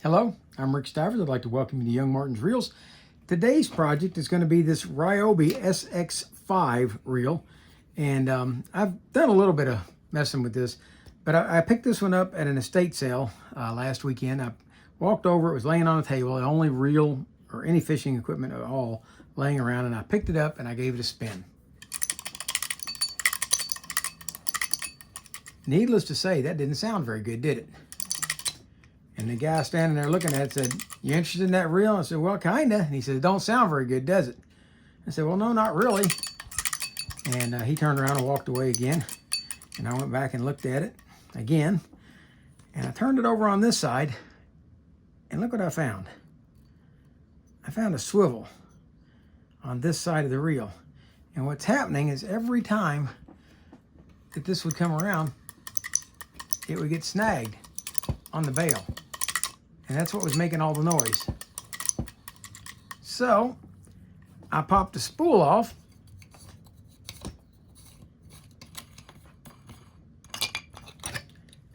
Hello, I'm Rick Stivers. I'd like to welcome you to YoungMartin'sReels. Today's project is going to be this RYOBI SX-5 reel. And I've done a little bit of messing with this, but I picked this one up at an estate sale last weekend. I walked over, it was laying on a table, the only reel or any fishing equipment at all laying around, and I picked it up and I gave it a spin. Needless to say, that didn't sound very good, did it? And the guy standing there looking at it said, "You interested in that reel?" I said, "Well, kinda." And he said, "It don't sound very good, does it?" I said, "Well, no, not really." And he turned around and walked away again. And I went back and looked at it again. And I turned it over on this side. And look what I found. I found a swivel on this side of the reel. And what's happening is every time that this would come around, it would get snagged on the bail. And that's what was making all the noise. So I popped the spool off,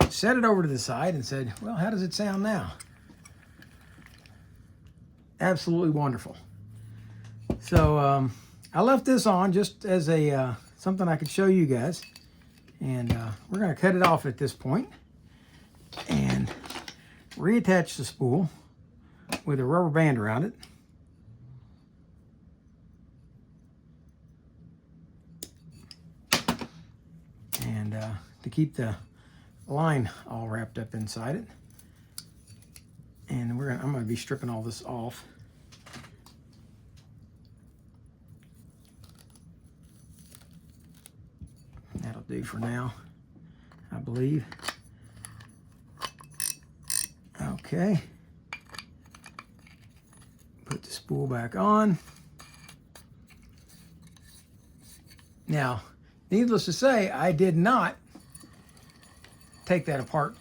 set it over to the side and said, "Well, how does it sound now?" Absolutely wonderful. So I left this on just as a something I could show you guys. And we're going to cut it off at this point and reattach the spool with a rubber band around it. And to keep the line all wrapped up inside it. And I'm going to be stripping all this off. That'll do for now, I believe. Okay. Put the spool back on. Now, needless to say, I did not take that apart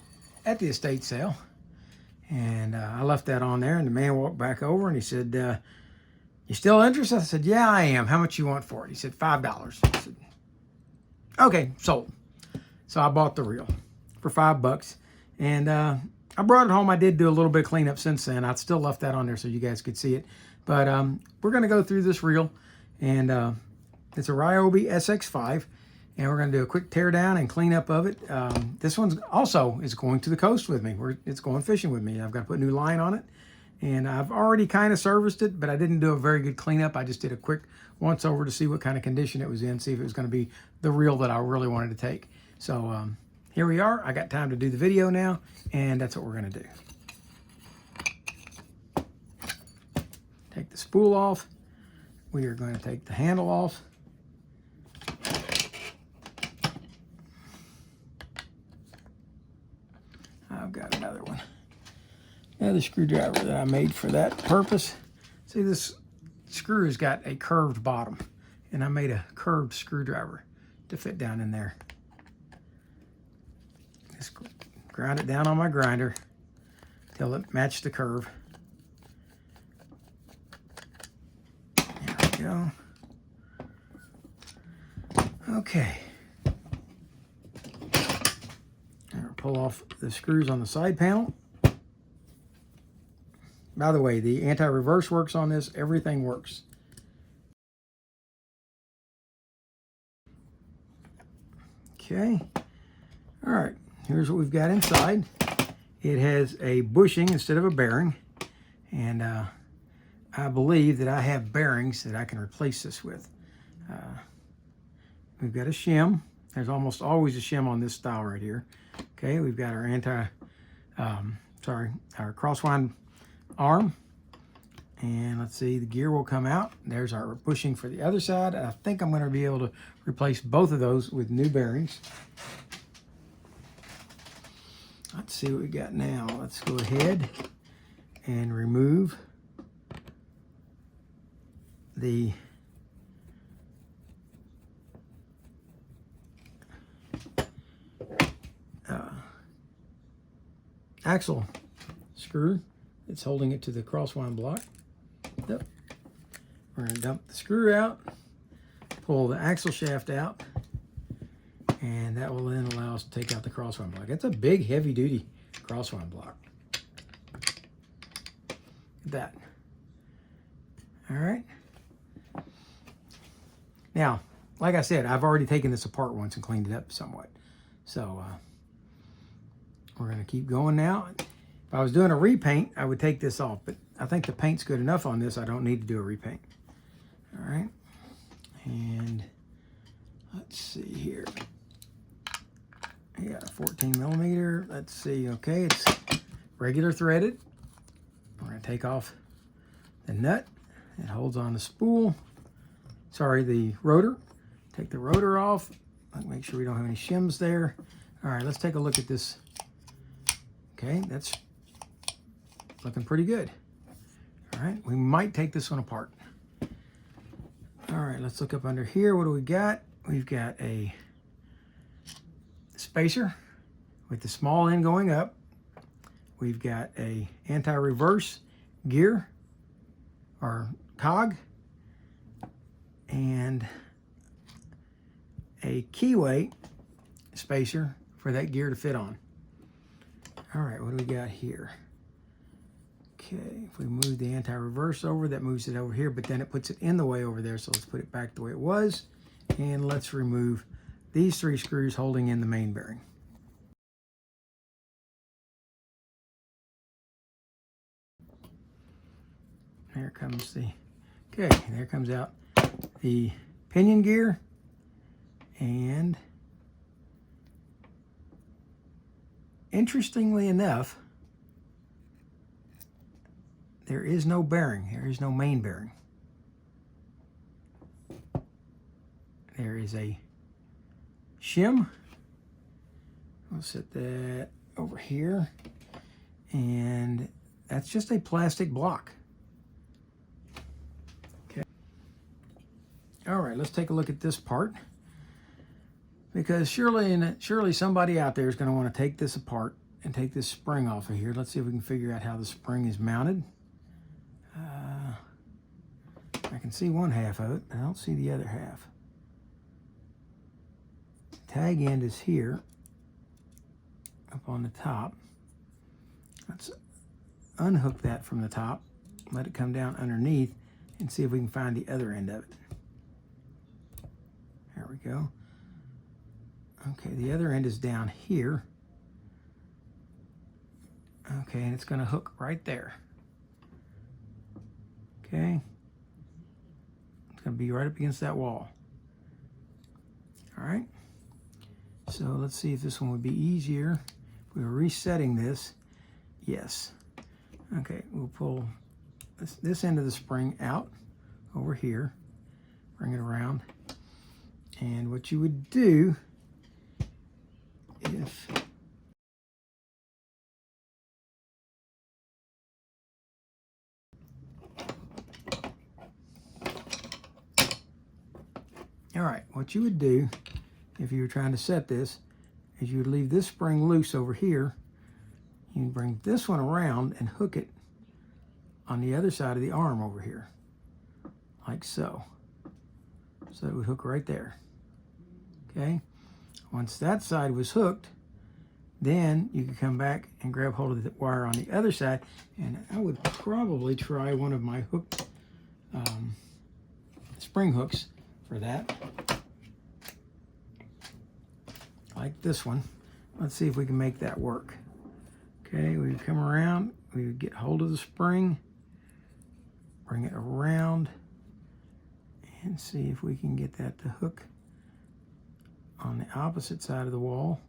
at the estate sale. And I left that on there, and the man walked back over and he said, "You still interested?" I said, "Yeah, I am. How much you want for it?" He said, $5. I said, "Okay, sold." So I bought the reel for $5. And I brought it home. I did do a little bit of cleanup since then. I still left that on there so you guys could see it. But we're going to go through this reel. And it's a RYOBI SX-5. And we're going to do a quick tear down and clean up of it. This one's also is going to the coast with me. It's going fishing with me. I've got to put new line on it. And I've already kind of serviced it, but I didn't do a very good cleanup. I just did a quick once over to see what kind of condition it was in, see if it was going to be the reel that I really wanted to take. So here we are. I got time to do the video now, and that's what we're going to do. Take the spool off. We are going to take the handle off. I've got another one. Another screwdriver that I made for that purpose. See, this screw has got a curved bottom, and I made a curved screwdriver to fit down in there. Just grind it down on my grinder till it matched the curve. There we go. Okay. I'll pull off the screws on the side panel. By the way, the anti-reverse works on this. Everything works. Okay. All right. Here's what we've got inside. It has a bushing instead of a bearing. And I believe that I have bearings that I can replace this with. We've got a shim. There's almost always a shim on this style right here. Okay. We've got our our crosswind arm, and let's see, the gear will come out. There's our bushing for the other side. I think I'm going to be able to replace both of those with new bearings. Let's see what we got now. Let's go ahead and remove the axle screw. It's holding it to the crosswind block. Yep. We're going to dump the screw out, pull the axle shaft out, and that will then allow us to take out the crosswind block. It's a big, heavy-duty crosswind block. that. All right. Now, like I said, I've already taken this apart once and cleaned it up somewhat. So we're going to keep going now. If I was doing a repaint, I would take this off, but I think the paint's good enough on this. I don't need to do a repaint. All right. And let's see here. You got a 14 millimeter. Let's see. Okay, it's regular threaded. We're going to take off the nut. It holds on the spool. Sorry, the rotor. Take the rotor off. Make sure we don't have any shims there. All right, let's take a look at this. Okay, that's looking pretty good. All right, we might take this one apart. All right, let's look up under here. What do we got? We've got a spacer with the small end going up. We've got a anti-reverse gear or cog and a keyway spacer for that gear to fit on. All right, what do we got here? Okay, if we move the anti-reverse over, that moves it over here, but then it puts it in the way over there, so let's put it back the way it was. And let's remove these 3 screws holding in the main bearing. There comes the, okay, there comes out the pinion gear, and interestingly enough, there is no bearing. There is no main bearing. There is a shim. I'll set that over here. And that's just a plastic block. Okay. All right, let's take a look at this part. Because surely somebody out there is going to want to take this apart and take this spring off of here. Let's see if we can figure out how the spring is mounted. I can see one half of it, but I don't see the other half. The tag end is here, up on the top. Let's unhook that from the top, let it come down underneath, and see if we can find the other end of it. There we go. Okay, the other end is down here. Okay, and it's going to hook right there. Okay. It's going to be right up against that wall. All right. So let's see if this one would be easier. If we were resetting this, yes. Okay, we'll pull this end of the spring out over here, bring it around. And what you would do if all right, what you would do if you were trying to set this is you would leave this spring loose over here. You can bring this one around and hook it on the other side of the arm over here, like so. So it would hook right there. Okay. Once that side was hooked, then you could come back and grab hold of the wire on the other side. And I would probably try one of my hooked spring hooks for that, like this one. Let's see if we can make that work. Okay, we come around, we would get hold of the spring, bring it around, and see if we can get that to hook on the opposite side of the wall.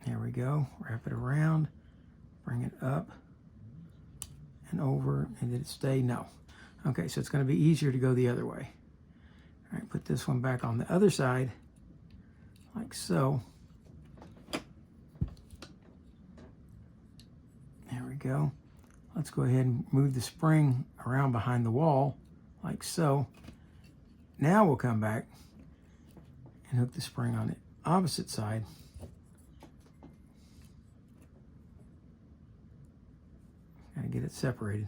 There we go. Wrap it around, bring it up and over, and did it stay? No. Okay, so it's going to be easier to go the other way. All right, put this one back on the other side, like so. There we go. Let's go ahead and move the spring around behind the wall, like so. Now we'll come back and hook the spring on the opposite side. Gotta get it separated.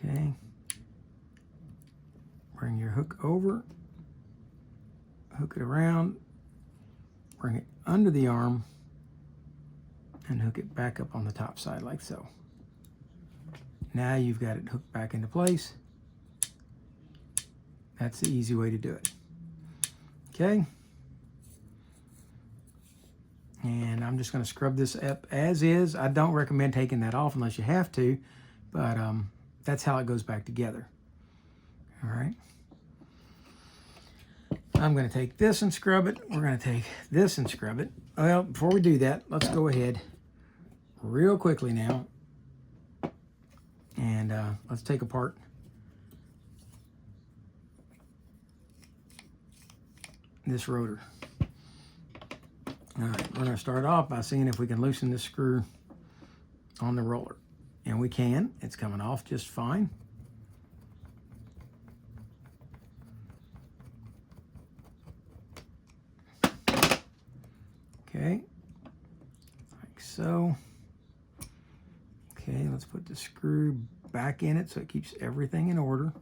Okay. Bring your hook over, hook it around, bring it under the arm, and hook it back up on the top side like so. Now you've got it hooked back into place. That's the easy way to do it. Okay. And I'm just going to scrub this up as is. I don't recommend taking that off unless you have to, but that's how it goes back together. All right. I'm going to take this and scrub it. We're going to take this and scrub it. Well, before we do that, let's go ahead real quickly now. And let's take apart this rotor. All right, we're going to start off by seeing if we can loosen this screw on the roller. And we can. It's coming off just fine. Okay, like so. Okay, let's put the screw back in it so it keeps everything in order.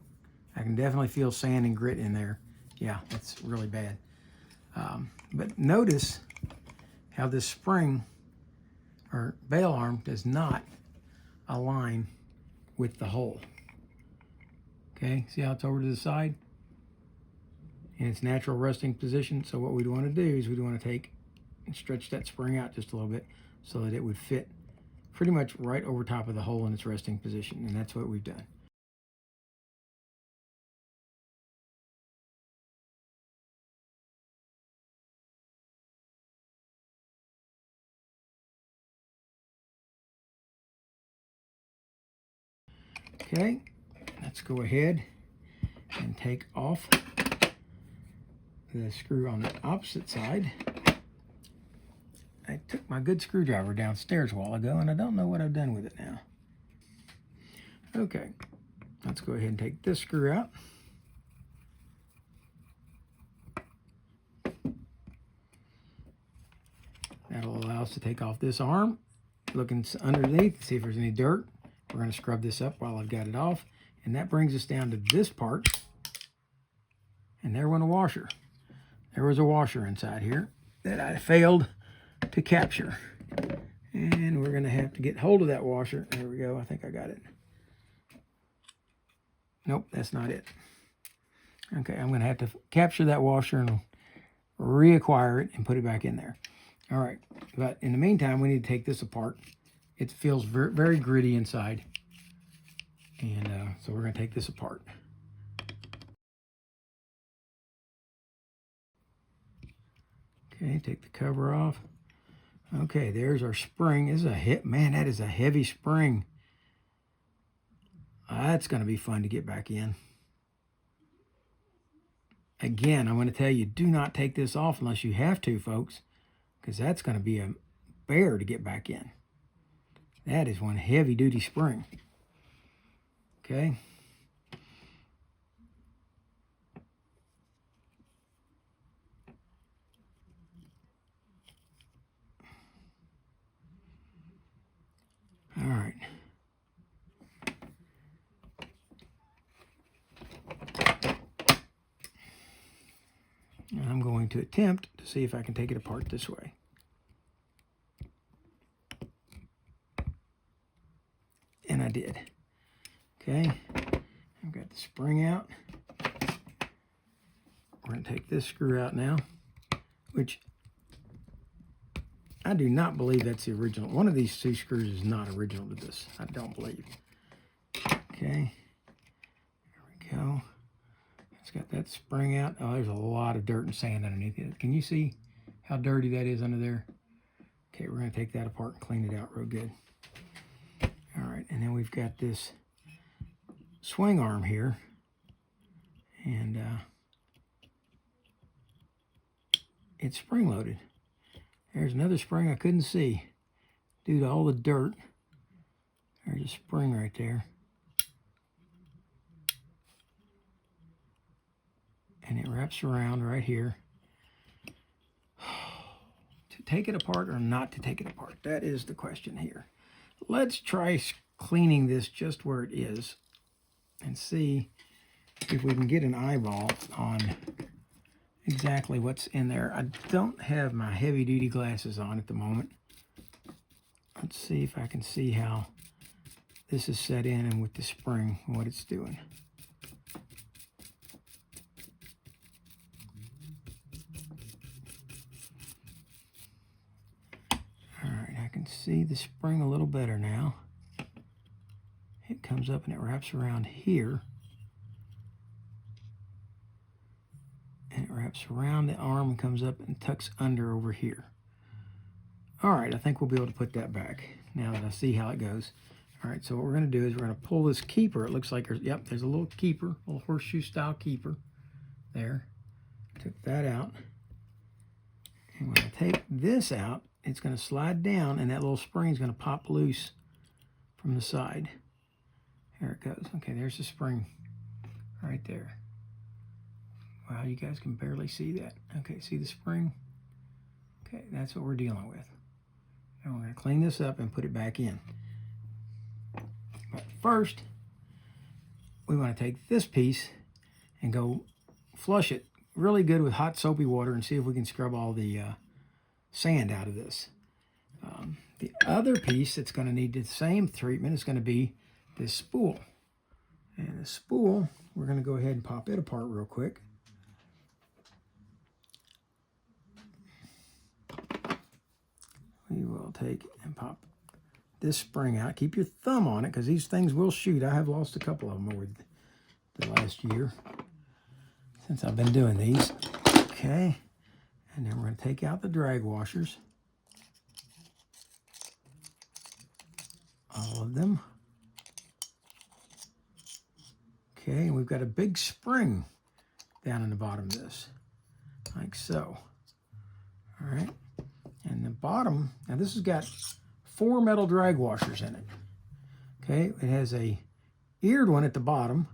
I can definitely feel sand and grit in there. Yeah, it's really bad. But notice how this spring or bail arm does not align with the hole. Okay, see how it's over to the side in its natural resting position? So what we'd want to do is we'd want to take and stretch that spring out just a little bit so that it would fit pretty much right over top of the hole in its resting position, and that's what we've done. Okay, let's go ahead and take off the screw on the opposite side. I took my good screwdriver downstairs a while ago, and I don't know what I've done with it now. Okay, let's go ahead and take this screw out. That'll allow us to take off this arm, looking underneath, see if there's any dirt. We're going to scrub this up while I've got it off, and that brings us down to this part. And there went a washer. There was a washer inside here that I failed to capture. And we're going to have to get hold of that washer. There we go. I think I got it. Nope, that's not it. Okay, I'm going to have to capture that washer and reacquire it and put it back in there. All right, but in the meantime, we need to take this apart. It feels very, very gritty inside. And so we're going to take this apart. Okay, take the cover off. Okay, there's our spring. This is a hit. Man, that is a heavy spring. That's going to be fun to get back in. Again, I'm going to tell you, do not take this off unless you have to, folks, because that's going to be a bear to get back in. That is one heavy-duty spring. Okay. All right. And I'm going to attempt to see if I can take it apart this way. And I did. Okay. I've got the spring out. We're going to take this screw out now, which I do not believe that's the original. One of these two screws is not original to this. I don't believe. Okay. There we go. It's got that spring out. Oh, there's a lot of dirt and sand underneath it. Can you see how dirty that is under there? Okay, we're going to take that apart and clean it out real good. All right, and then we've got this swing arm here. And it's spring-loaded. There's another spring I couldn't see due to all the dirt. There's a spring right there. And it wraps around right here. To take it apart or not to take it apart? That is the question here. Let's try cleaning this just where it is. and see if we can get an eyeball on exactly what's in there. I don't have my heavy-duty glasses on at the moment. Let's see if I can see how this is set in and with the spring, what it's doing. All right, I can see the spring a little better now. It comes up and it wraps around here. And it wraps around the arm and comes up and tucks under over here. All right, I think we'll be able to put that back now that I see how it goes. All right, so what we're going to do is we're going to pull this keeper. It looks like there's, yep, there's a little keeper, a little horseshoe style keeper there. Took that out. And when I take this out, it's going to slide down and that little spring is going to pop loose from the side. There it goes. Okay, there's the spring right there. Wow, you guys can barely see that. Okay, see the spring? Okay, that's what we're dealing with. Now we're going to clean this up and put it back in. But first, we want to take this piece and go flush it really good with hot soapy water and see if we can scrub all the sand out of this. The other piece that's going to need the same treatment is going to be this spool. And the spool, we're going to go ahead and pop it apart real quick. We will take and pop this spring out. Keep your thumb on it because these things will shoot. I have lost a couple of them over the last year since I've been doing these. Okay, and then we're going to take out the drag washers. All of them. Okay, and we've got a big spring down in the bottom of this, like so. All right, and the bottom, now this has got 4 metal drag washers in it. Okay, it has a eared one at the bottom,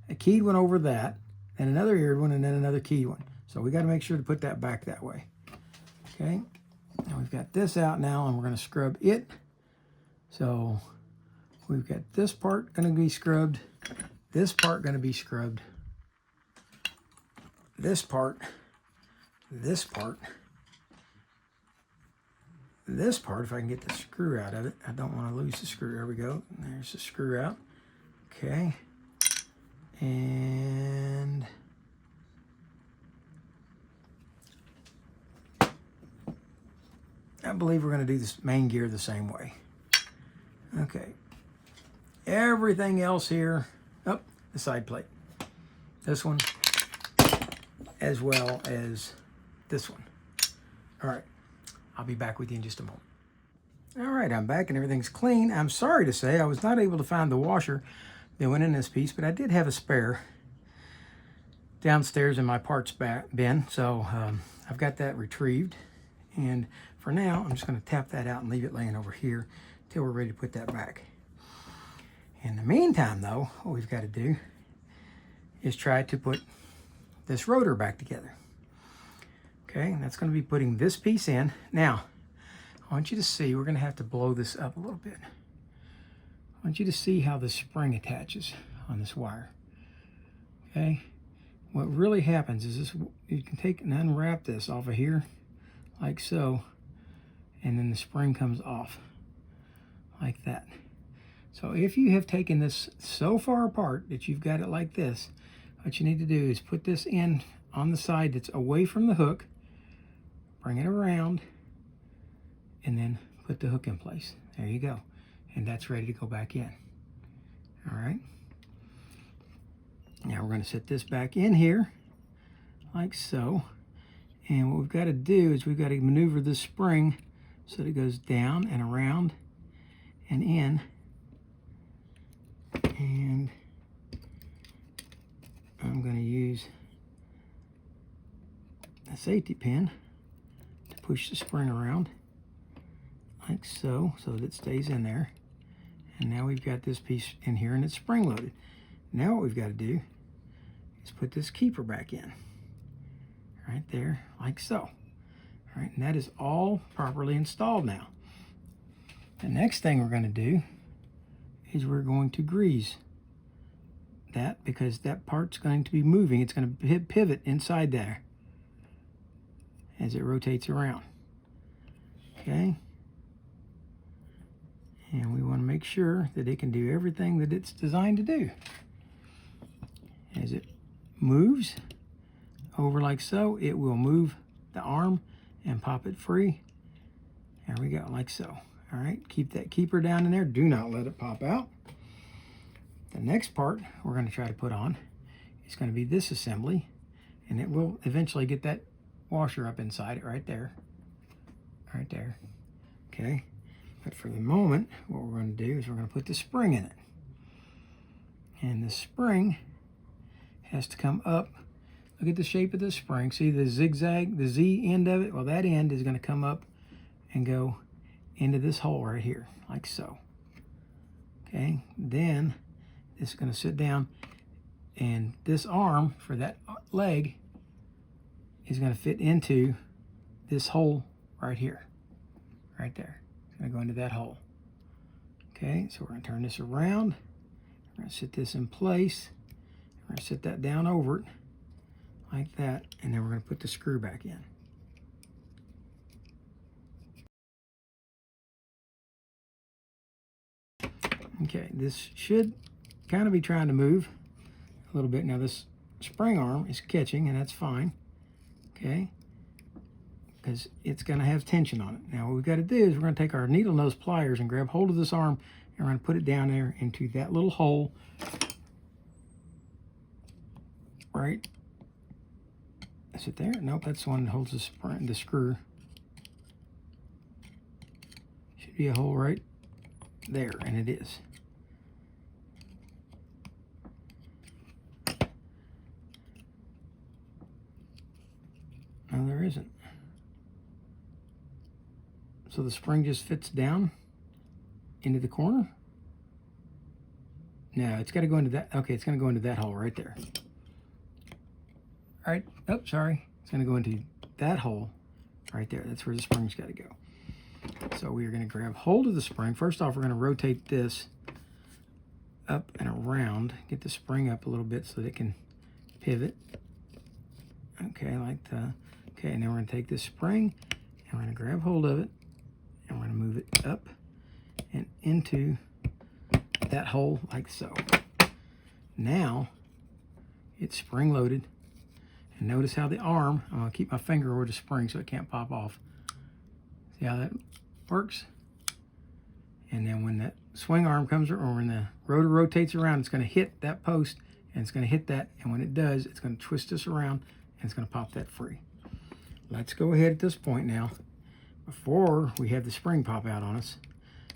a keyed one over that, and another eared one, and then another keyed one. So we got to make sure to put that back that way. Okay, now we've got this out now, and we're going to scrub it. So we've got this part going to be scrubbed, this part going to be scrubbed, this part, this part, this part, if I can get the screw out of it. I don't want to lose the screw. There we go. There's the screw out. Okay. And I believe we're going to do this main gear the same way. Okay. Everything else here, oh, the side plate. This one, as well as this one. All right. I'll be back with you in just a moment. All right, I'm back and everything's clean. I'm sorry to say I was not able to find the washer that went in this piece, but I did have a spare downstairs in my parts bin, so I've got that retrieved. And for now, I'm just going to tap that out and leave it laying over here until we're ready to put that back. In the meantime, though, what we've got to do is try to put this rotor back together. Okay, and that's going to be putting this piece in. Now, I want you to see, we're going to have to blow this up a little bit. I want you to see how the spring attaches on this wire. Okay, what really happens is this, you can take and unwrap this off of here, like so, and then the spring comes off, like that. So if you have taken this so far apart that you've got it like this, what you need to do is put this in on the side that's away from the hook, bring it around, and then put the hook in place. There you go. And that's ready to go back in. All right. Now we're going to set this back in here, like so. And what we've got to do is we've got to maneuver this spring so that it goes down and around and in. And I'm going to use a safety pin to push the spring around like so, so that it stays in there. And now we've got this piece in here and it's spring loaded. Now what we've got to do is put this keeper back in right there, like so. All right, and that is all properly installed now. The next thing we're going to do is we're going to grease that because that part's going to be moving. It's going to pivot inside there as it rotates around. Okay. And we want to make sure that it can do everything that it's designed to do. As it moves over like so, it will move the arm and pop it free. There we go, like so. All right, keep that keeper down in there. Do not let it pop out. The next part we're going to try to put on is going to be this assembly, and it will eventually get that washer up inside it right there. Right there. Okay, but for the moment, what we're going to do is we're going to put the spring in it. And the spring has to come up. Look at the shape of the spring. See the zigzag, the Z end of it? Well, that end is going to come up and go into this hole right here, like so. Okay, then this is going to sit down, and this arm for that leg is going to fit into this hole right here, right there. It's going to go into that hole. Okay, so we're going to turn this around. We're going to sit this in place. We're going to sit that down over it like that, and then we're going to put the screw back in. Okay, this should kind of be trying to move a little bit. Now this spring arm is catching, and that's fine, okay, because it's going to have tension on it. Now what we've got to do is we're going to take our needle nose pliers and grab hold of this arm, and we're going to put it down there into that little hole right. Is it there? Nope, that's the one that holds the spring, the screw. Should be a hole right there, and it is. No, there isn't. So the spring just fits down into the corner? No, it's got to go into that. Okay, it's going to go into that hole right there. All right. Oh, sorry. It's going to go into that hole right there. That's where the spring's got to go. So we are going to grab hold of the spring. First off, we're going to rotate this up and around. Get the spring up a little bit so that it can pivot. Okay, like the... Okay, and then we're going to take this spring, and we're going to grab hold of it, and we're going to move it up and into that hole like so. Now, it's spring-loaded. And notice how the arm, I'm going to keep my finger over the spring so it can't pop off. See how that works? And then when that swing arm comes, or when the rotor rotates around, it's going to hit that post, and it's going to hit that, and when it does, it's going to twist this around, and it's going to pop that free. Let's go ahead at this point now, before we have the spring pop out on us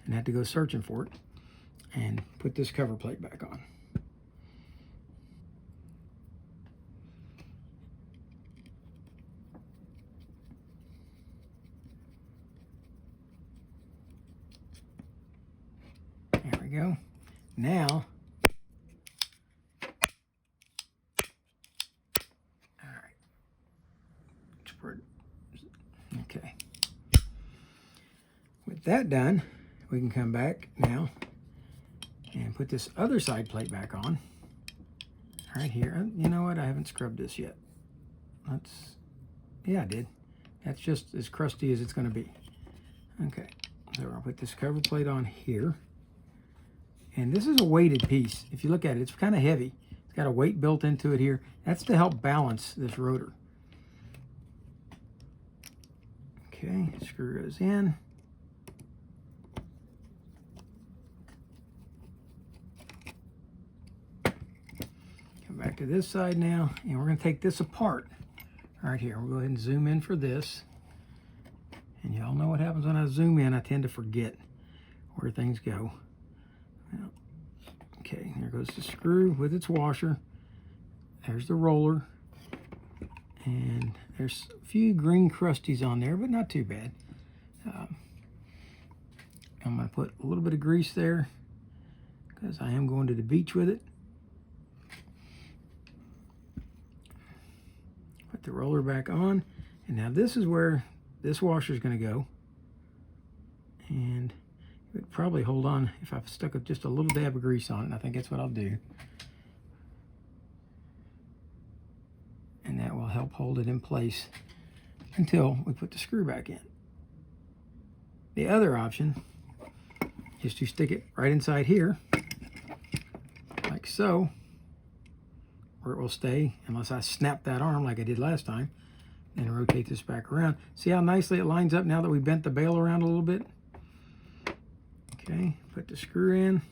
and have to go searching for it, and put this cover plate back on. There we go. Now, okay. With that done, we can come back now and put this other side plate back on. Right here. You know what? I haven't scrubbed this yet. Yeah, I did. That's just as crusty as it's going to be. Okay. So I'll put this cover plate on here. And this is a weighted piece. If you look at it, it's kind of heavy. It's got a weight built into it here. That's to help balance this rotor. Okay, screw goes in. Come back to this side now, and we're going to take this apart right here. We'll go ahead and zoom in for this. And y'all know what happens when I zoom in. I tend to forget where things go. Well, okay, there goes the screw with its washer. There's the roller. And there's a few green crusties on there, but not too bad. I'm going to put a little bit of grease there because I am going to the beach with it. Put the roller back on. And now this is where this washer is going to go. And it would probably hold on if I stuck just a little dab of grease on it. And I think that's what I'll do. and that will help hold it in place until we put the screw back in. The other option is to stick it right inside here, like so, where it will stay unless I snap that arm like I did last time, and rotate this back around. See how nicely it lines up now that we bent the bail around a little bit? Okay, put the screw in.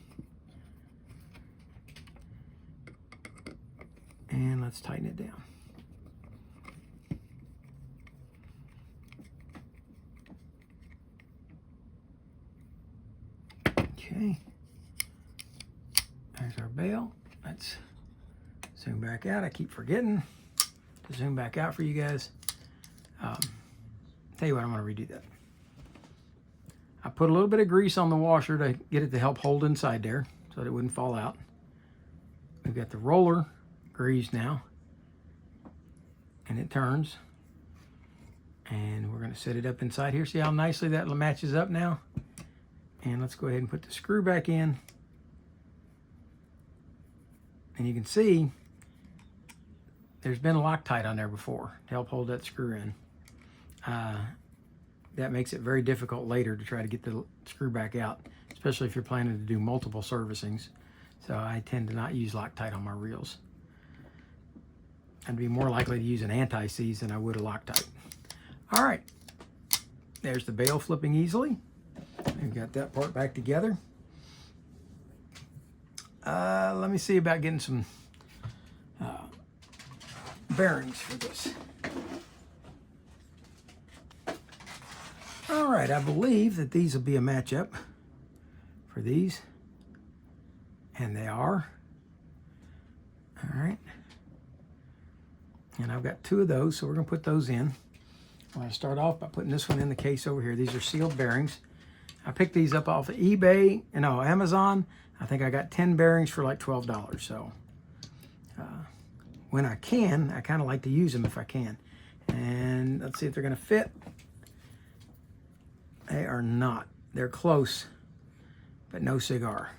And let's tighten it down. Okay, there's our bail. Let's zoom back out. I keep forgetting to zoom back out for you guys. Tell you what, I'm going to redo that. I put a little bit of grease on the washer to get it to help hold inside there so that it wouldn't fall out. We've got the roller greased now, and it turns. And we're going to set it up inside here. See how nicely that matches up now? And let's go ahead and put the screw back in. And you can see there's been a Loctite on there before to help hold that screw in. That makes it very difficult later to try to get the screw back out, especially if you're planning to do multiple servicings. So I tend to not use Loctite on my reels. I'd be more likely to use an anti-seize than I would a Loctite. All right, there's the bail flipping easily. We've got that part back together. Let me see about getting some bearings for this. All right, I believe that these will be a matchup for these, and they are. All right, and I've got two of those, so we're gonna put those in. I'm gonna start off by putting this one in the case over here. These are sealed bearings. I picked these up off of eBay, no, Amazon. I think I got 10 bearings for like $12. So when I can, I kind of like to use them if I can. And let's see if they're gonna fit. They are not. They're close, but no cigar.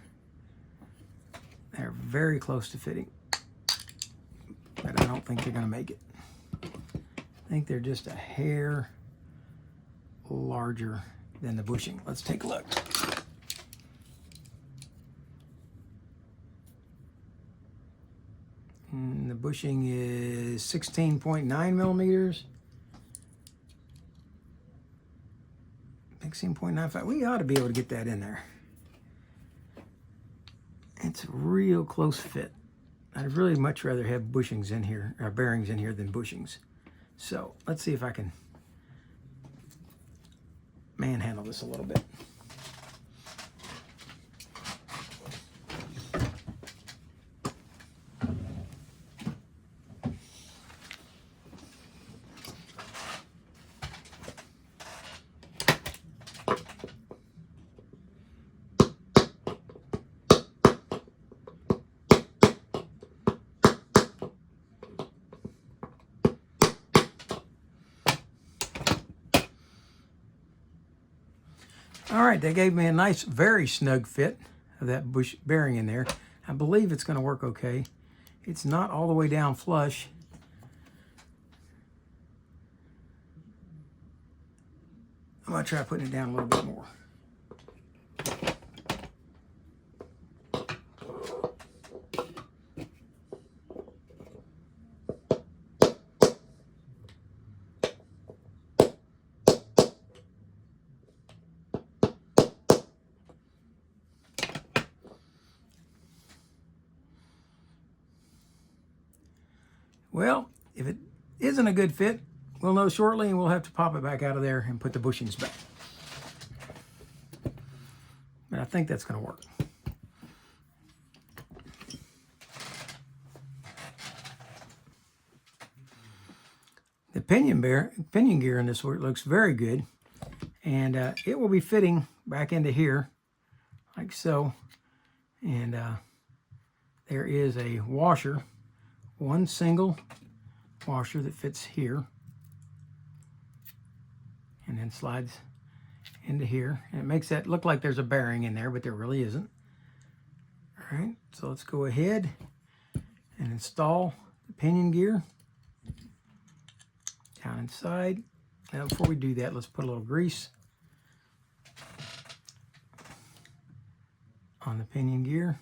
They're very close to fitting, but I don't think they're gonna make it. I think they're just a hair larger than the bushing. Let's take a look. And the bushing is 16.9 millimeters. 16.95. We ought to be able to get that in there. It's a real close fit. I'd really much rather have bushings in here, or bearings in here, than bushings. So let's see if I can manhandle this a little bit. All right, they gave me a nice, very snug fit of that bush bearing in there. I believe it's going to work okay. It's not all the way down flush. I'm going to try putting it down a little bit more. Well, if it isn't a good fit, we'll know shortly, and we'll have to pop it back out of there and put the bushings back. But I think that's going to work. The pinion gear in this looks very good, and it will be fitting back into here like so. And there is a washer. One single washer that fits here and then slides into here, and it makes that look like there's a bearing in there, but there really isn't. All right, so let's go ahead and install the pinion gear. down inside. Now before we do that, let's put a little grease on the pinion gear,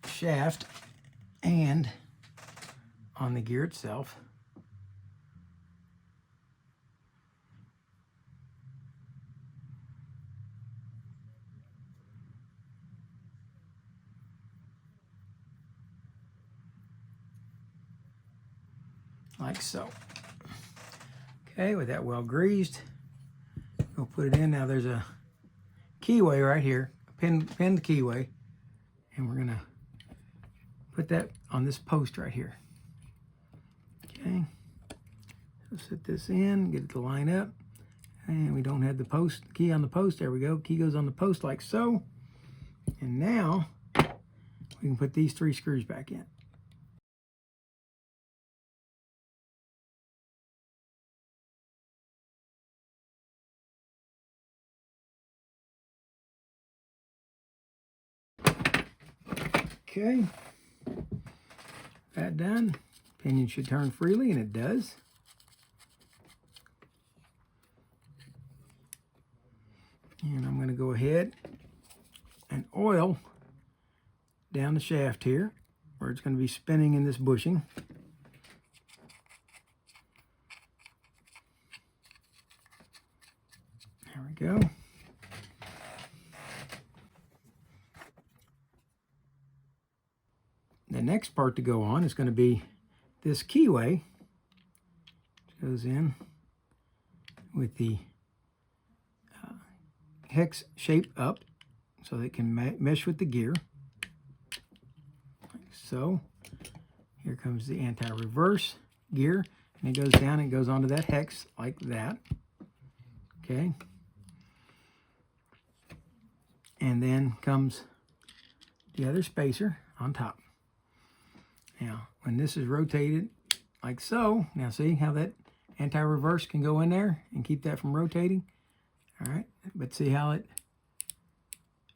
shaft, and on the gear itself. Like so. Okay, with that well greased, we'll put it in. Now there's a keyway right here, a pinned keyway, and we're gonna put that on this post right here. Okay, so set this in, get it to line up, and we don't have the post key on the post. There we go. Key goes on the post like so, and now we can put these 3 screws back in. Okay, that done. Pinion should turn freely, and it does. And I'm going to go ahead and oil down the shaft here, where it's going to be spinning in this bushing. There we go. The next part to go on is going to be this keyway, which goes in with the hex shape up so that it can mesh with the gear. Like so. Here comes the anti-reverse gear, and it goes down and goes onto that hex like that. Okay. And then comes the other spacer on top. Now, when this is rotated like so, now see how that anti-reverse can go in there and keep that from rotating? All right, but see how it,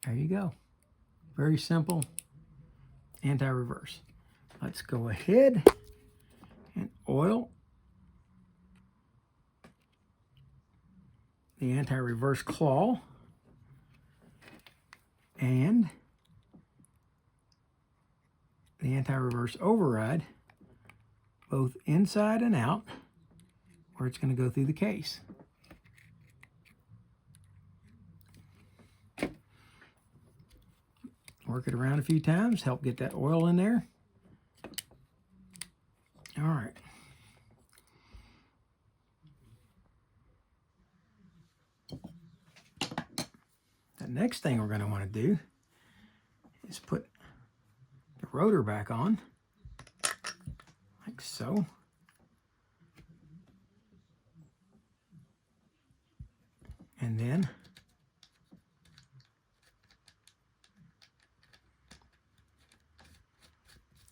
there you go. Very simple anti-reverse. Let's go ahead and oil the anti-reverse claw and the anti-reverse override, both inside and out, where it's going to go through the case. Work it around a few times, help get that oil in there. All right. The next thing we're going to want to do is put the rotor back on, like so. And then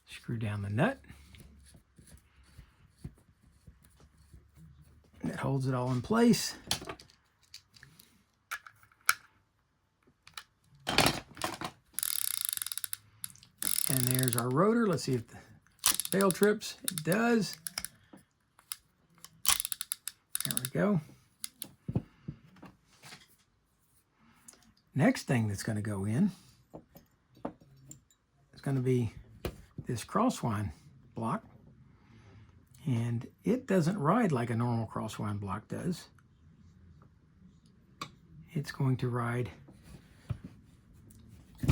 screw down the nut that holds it all in place. And there's our rotor. Let's see if the bail trips. It does. There we go. Next thing that's going to go in is going to be this crosswind block. And it doesn't ride like a normal crosswind block does. It's going to ride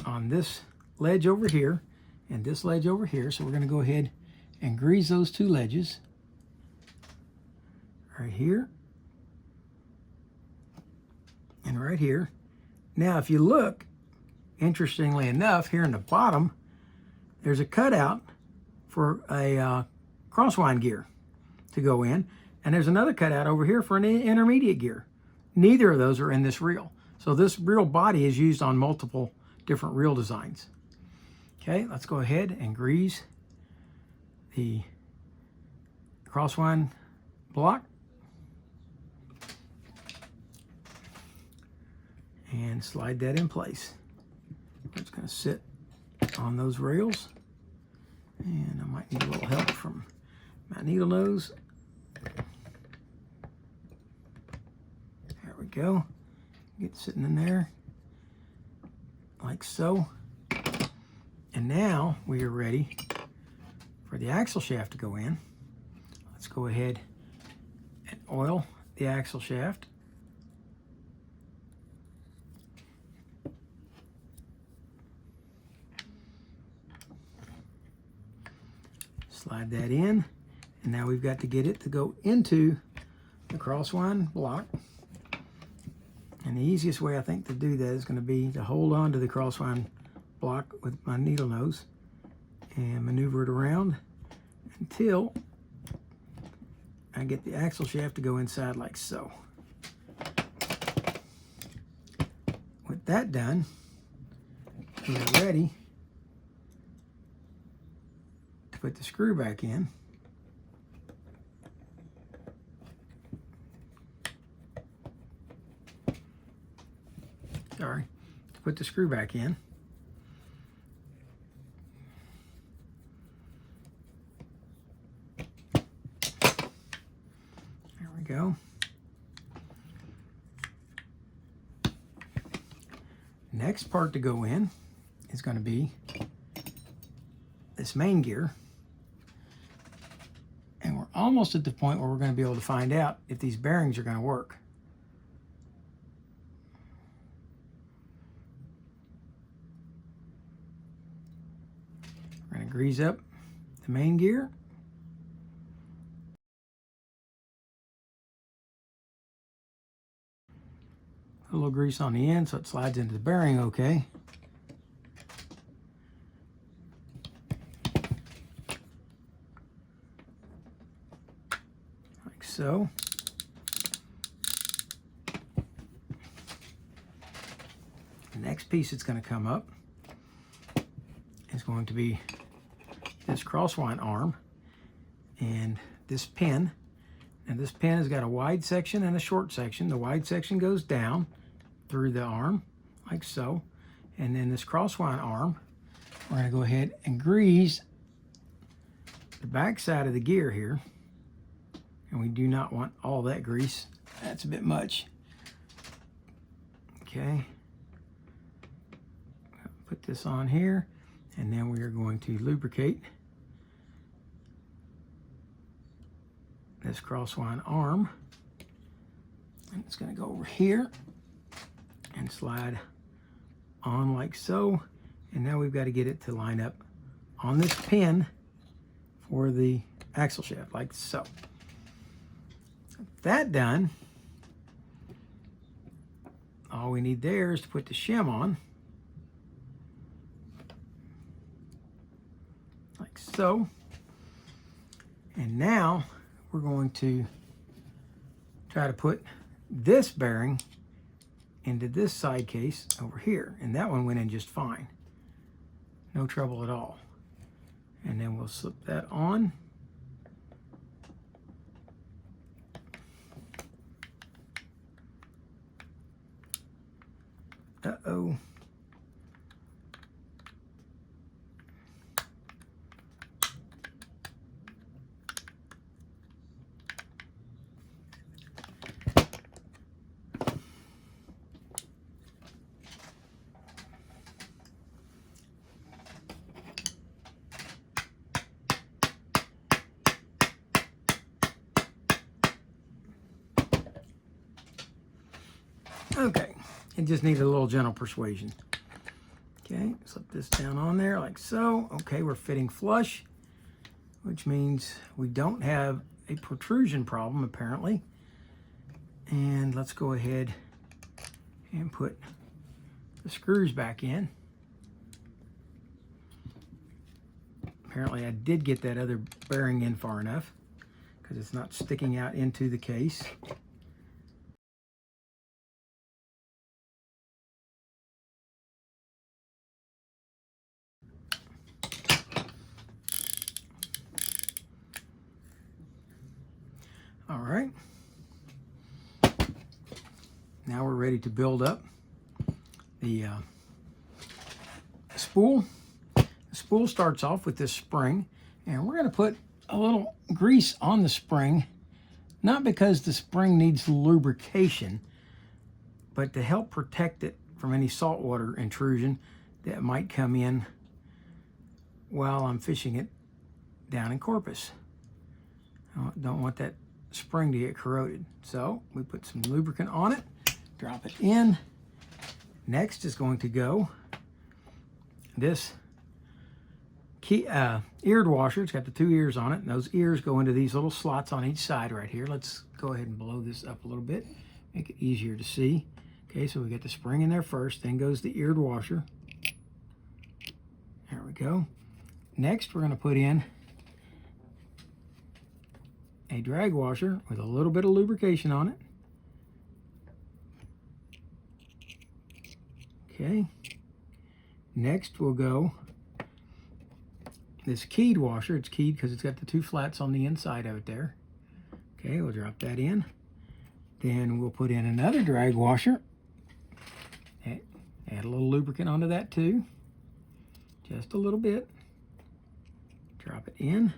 on this ledge over here and this ledge over here. So we're going to go ahead and grease those 2 ledges right here and right here. Now if you look, interestingly enough, here in the bottom there's a cutout for a crosswind gear to go in, and there's another cutout over here for an intermediate gear. Neither of those are in this reel. So this reel body is used on multiple different reel designs. Okay, let's go ahead and grease the crosswind block and slide that in place. It's going to sit on those rails, and I might need a little help from my needle nose. There we go. Get sitting in there like so. And now we are ready for the axle shaft to go in. Let's go ahead and oil the axle shaft. Slide that in, and now we've got to get it to go into the crosswind block. And the easiest way I think to do that is going to be to hold on to the crosswind block with my needle nose and maneuver it around until I get the axle shaft to go inside like so. With that done, we are ready to put the screw back in. Sorry, to put the screw back in. There we go. Next part to go in is going to be this main gear. And we're almost at the point where we're going to be able to find out if these bearings are going to work. We're going to grease up the main gear. Put a little grease on the end so it slides into the bearing okay. Like so. The next piece that's going to come up is going to be this crosswind arm and this pin. And this pin has got a wide section and a short section. The wide section goes down through the arm like so. And then this crosswind arm, we're going to go ahead and grease the back side of the gear here. And we do not want all that grease. That's a bit much. Okay. Put this on here, and then we are going to lubricate this crosswind arm. And it's going to go over here and slide on like so. And now we've got to get it to line up on this pin for the axle shaft like so. That done, all we need there is to put the shim on like so. And now we're going to try to put this bearing into this side case over here, and that one went in just fine, no trouble at all. And then we'll slip that on. Uh-oh. Okay, it just needs a little gentle persuasion. Okay, slip this down on there like so. Okay, we're fitting flush, which means we don't have a protrusion problem apparently. And let's go ahead and put the screws back in. Apparently I did get that other bearing in far enough because it's not sticking out into the case. All right, now we're ready to build up the spool. The spool starts off with this spring, and we're going to put a little grease on the spring, not because the spring needs lubrication, but to help protect it from any saltwater intrusion that might come in while I'm fishing it down in Corpus. I don't want that spring to get corroded. So we put some lubricant on it, drop it in. Next is going to go this eared washer. It's got the 2 ears on it, and those ears go into these little slots on each side right here. Let's go ahead and blow this up a little bit, make it easier to see. Okay, so we get the spring in there first, then goes the eared washer. There we go. Next, we're going to put in a drag washer with a little bit of lubrication on it. Okay. Next, we'll go this keyed washer. It's keyed because it's got the 2 flats on the inside of it there. Okay, we'll drop that in. Then we'll put in another drag washer. Add a little lubricant onto that too. Just a little bit. Drop it in.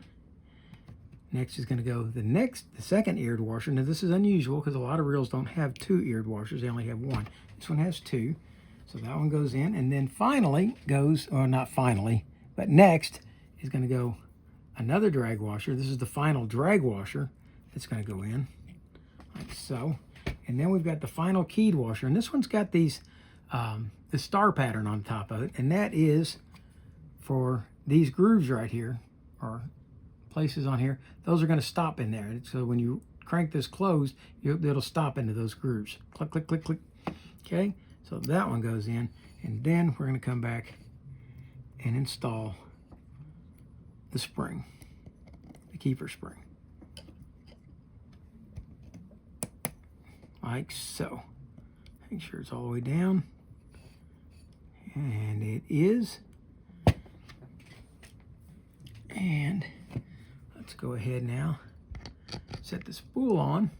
Next is going to go the second eared washer. Now this is unusual because a lot of reels don't have 2 eared washers. They only have 1. This one has 2. So that one goes in. And then finally goes, or not finally, but next is going to go another drag washer. This is the final drag washer that's going to go in, like so. And then we've got the final keyed washer. And this one's got these, the star pattern on top of it. And that is for these grooves right here, or places on here. Those are going to stop in there. So when you crank this closed, it'll stop into those grooves. Click, click, click, click. Okay, so that one goes in. And then we're going to come back and install the spring, the keeper spring. Like so. Make sure it's all the way down. And it is. And let's go ahead now, set the spool on,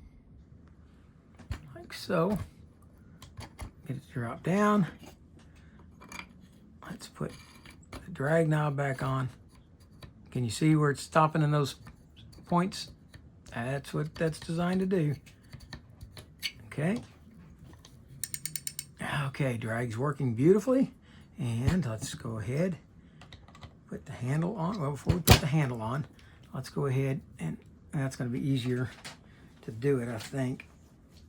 like so. Get it to drop down. Let's put the drag knob back on. Can you see where it's stopping in those points? That's what that's designed to do. Okay. Okay, drag's working beautifully. And let's go ahead, put the handle on. Well, before we put the handle on, let's go ahead, and that's going to be easier to do it, I think,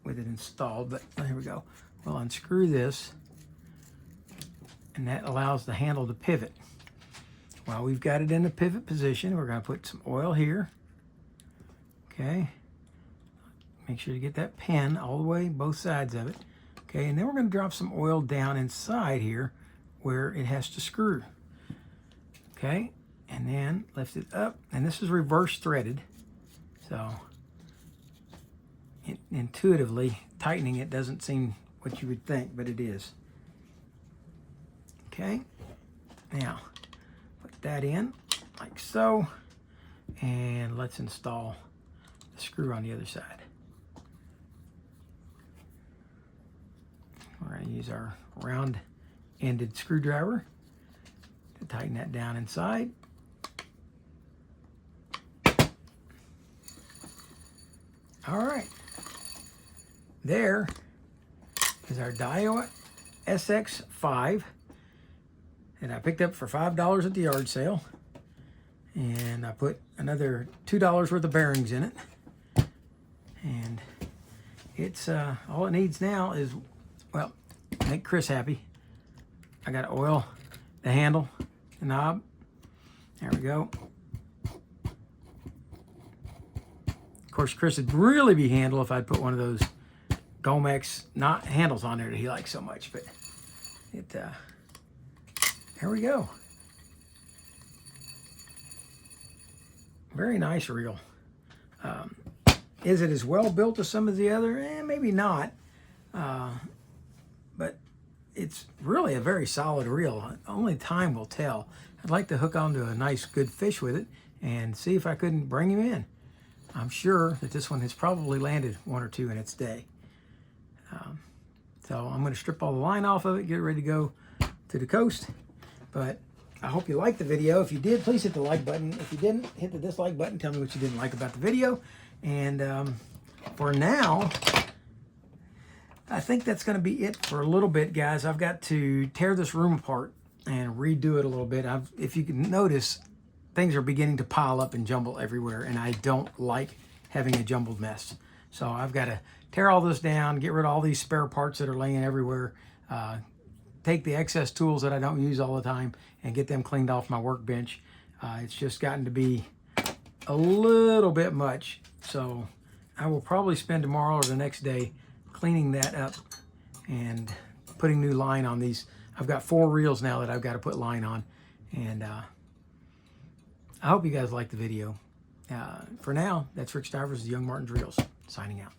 with it installed. But here we go. We'll unscrew this, and that allows the handle to pivot. While we've got it in the pivot position, we're going to put some oil here. Okay. Make sure to get that pin all the way, both sides of it. Okay, and then we're going to drop some oil down inside here where it has to screw. Okay, and then lift it up, and this is reverse threaded, so intuitively tightening it doesn't seem what you would think, but it is. Okay, now put that in like so, and let's install the screw on the other side. We're going to use our round-ended screwdriver to tighten that down inside. All right. There is our RYOBI SX-5 that I picked up for $5 at the yard sale. And I put another $2 worth of bearings in it. And it's all it needs now is, well, make Chris happy. I got to oil the handle, the knob. There we go. Of course, Chris would really be handled if I'd put one of those Gomex not handles on there that he likes so much. But it, here we go. Very nice reel. Is it as well built as some of the other? Maybe not. But it's really a very solid reel. Only time will tell. I'd like to hook onto a nice good fish with it and see if I couldn't bring him in. I'm sure that this one has probably landed 1 or 2 in its day. So I'm going to strip all the line off of it, get it ready to go to the coast. But I hope you liked the video. If you did, please hit the like button. If you didn't, hit the dislike button. Tell me what you didn't like about the video. And for now, I think that's going to be it for a little bit, guys. I've got to tear this room apart and redo it a little bit. If you can notice, things are beginning to pile up and jumble everywhere, and I don't like having a jumbled mess. So I've got to tear all this down, get rid of all these spare parts that are laying everywhere, take the excess tools that I don't use all the time and get them cleaned off my workbench. It's just gotten to be a little bit much. So I will probably spend tomorrow or the next day cleaning that up and putting new line on these. I've got 4 reels now that I've got to put line on. And I hope you guys like the video. For now, that's Rick Stivers of Young Martin's Reels, signing out.